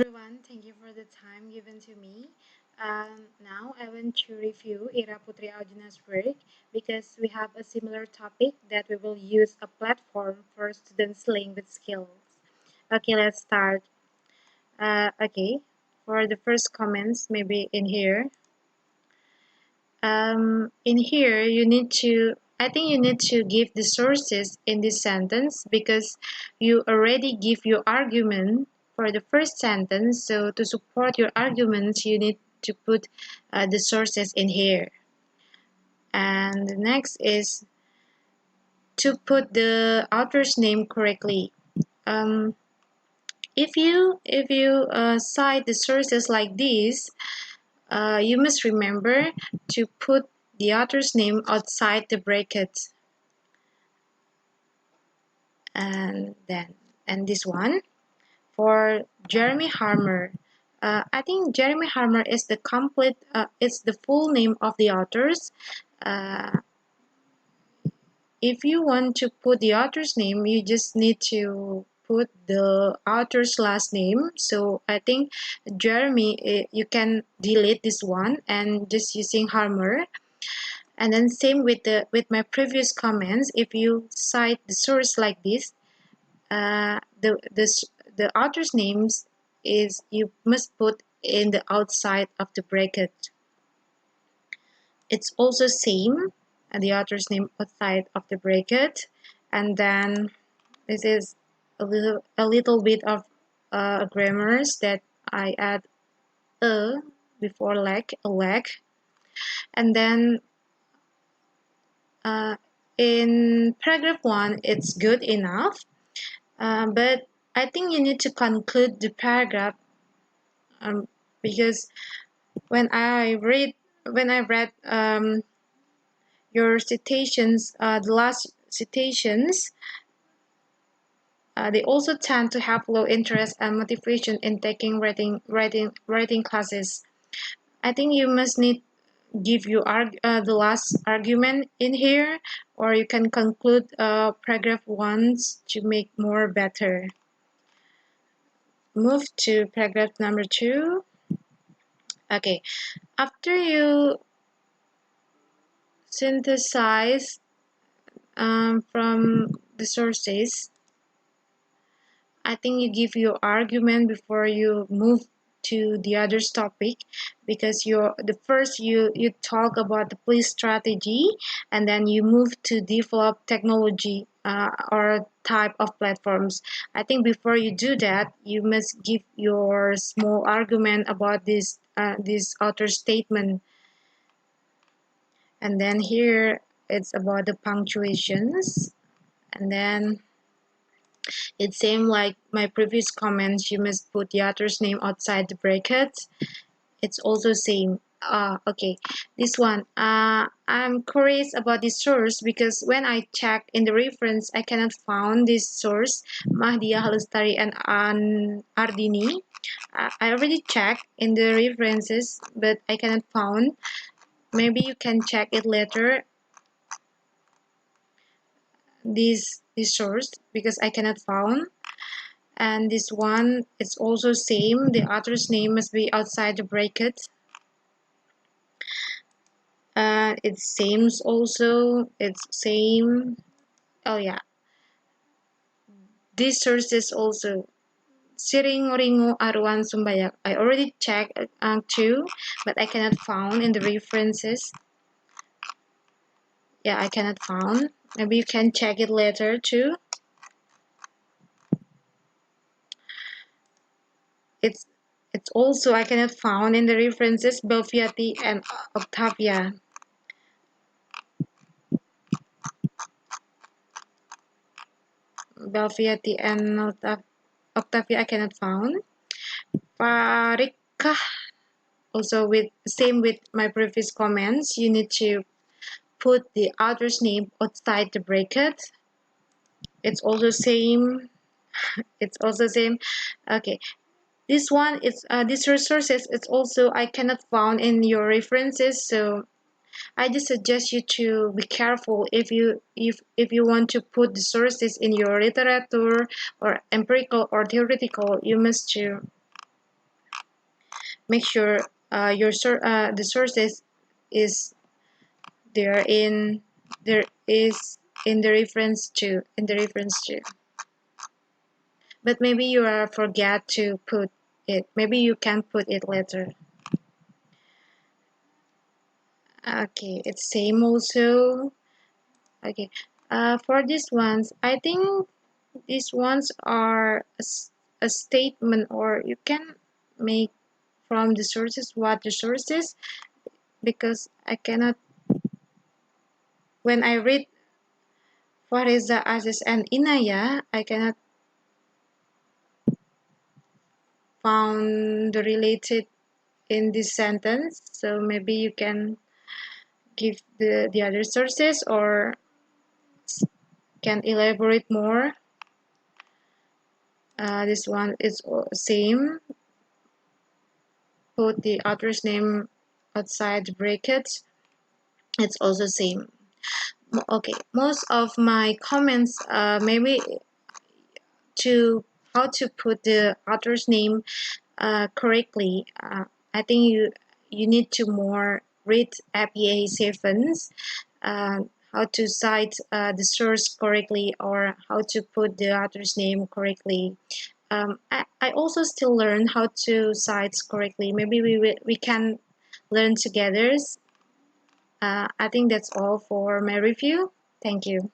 Everyone, thank you for the time given to me. Now I want to review Ira Putri Audina's work because we have a similar topic that we will use a platform for students language skills. Okay, let's start. Okay, for the first comments, maybe in here. In here, I think you need to give the sources in this sentence because you already give your argument for the first sentence. So to support your arguments, you need to put the sources in here. And the next is to put the author's name correctly. Um, if you cite the sources like this, you must remember to put the author's name outside the brackets. And this one for Jeremy Harmer. I think Jeremy Harmer is the complete. It's the full name of the authors. Uh, if you want to put the author's name, you just need to put the author's last name. So I think Jeremy, you can delete this one and just using Harmer. And then same with my previous comments. If you cite the source like this, uh, the the the author's names is you must put in the outside of the bracket. It's also same the author's name outside of the bracket, and then this is a little bit of grammars that I add a before a leg, and then uh, in paragraph 1 it's good enough, but I think you need to conclude the paragraph, because when I read your citations, the last citations, they also tend to have low interest and motivation in taking writing classes. I think you must need give you the last argument in here, or you can conclude paragraph 1 to make more better. Move to paragraph number 2. Okay, after you synthesize from the sources, I think you give your argument before you move to the other topic, because you talk about the police strategy, and then you move to develop technology or type of platforms. I think before you do that, you must give your small argument about this author statement. And then here it's about the punctuations, and then it's same like my previous comments. You must put the author's name outside the brackets. It's also same. Okay, this one. I'm curious about this source because when I check in the reference, I cannot found this source, Mahdia Halustari and Ardini. I already checked in the references, but I cannot found. Maybe you can check it later. This source because I cannot found. And this one, it's also same, the author's name must be outside the bracket. It's same also, it's same. Oh yeah, this source is also Siring Ringo Arwan Sumbayak. I already checked too, but I cannot found in the references. Yeah, I cannot found. Maybe you can check it later too. It's also I cannot found in the references Belfiati and Octavia. Belfiati and Octavia I cannot found. Parikah also with same with my previous comments. You need to put the author's name outside the bracket. It's also same. It's also same. Okay, this one is these resources. It's also I cannot found in your references. So I just suggest you to be careful if you want to put the sources in your literature or empirical or theoretical. You must to make sure the sources is there in there is in the reference to, but maybe you are forget to put it, maybe you can put it later. Okay, it's same also. Okay, for these ones I think these ones are a statement, or you can make from the sources what the sources, because I cannot, when I read Fariza, Aziz, and Inaya, I cannot found the related in this sentence. So maybe you can give the other sources, or can elaborate more. This one is same. Put the author's name outside the brackets. It's also same. Okay, most of my comments maybe to how to put the author's name correctly. I think you need to more read APA 7, how to cite the source correctly, or how to put the author's name correctly. I also still learn how to cite correctly. Maybe we can learn together. I think that's all for my review. Thank you.